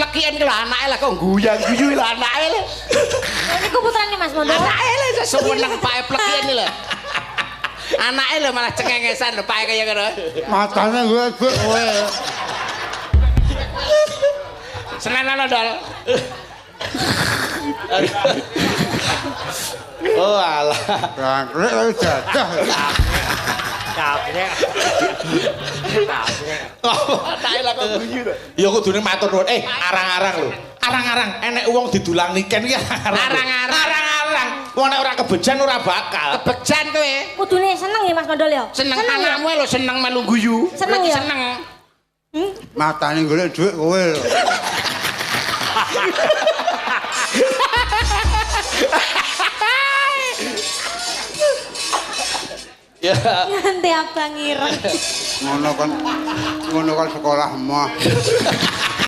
plekian ki lho anake lah kok guyang-guyu lho anake lho. Niku putrane Mas Mondo. Anake lho iso seneng pake plekian lho. Anake lho malah cengengesan lho pake kaya ngono. Matane gue kowe. Senenane Dol. Oh alah. Rangkrek karo jadah. Kaprek. Anake lah kok guyu lho. Ya kudune matur nuwun. Arang-arang lho. Arang-arang enek wong didulang niken iki Arang-arang. Arang-arang. Wong nek ora kebejan ora bakal. Kebejan kowe. Kudune seneng ya Mas Mondo ya. Seneng anakmu lho seneng melu guyu. Seneng ya? Seneng. Matane golek dhuwit kowe lho. Ya. Nganti abang ireng. Ngono kan sekolah mah.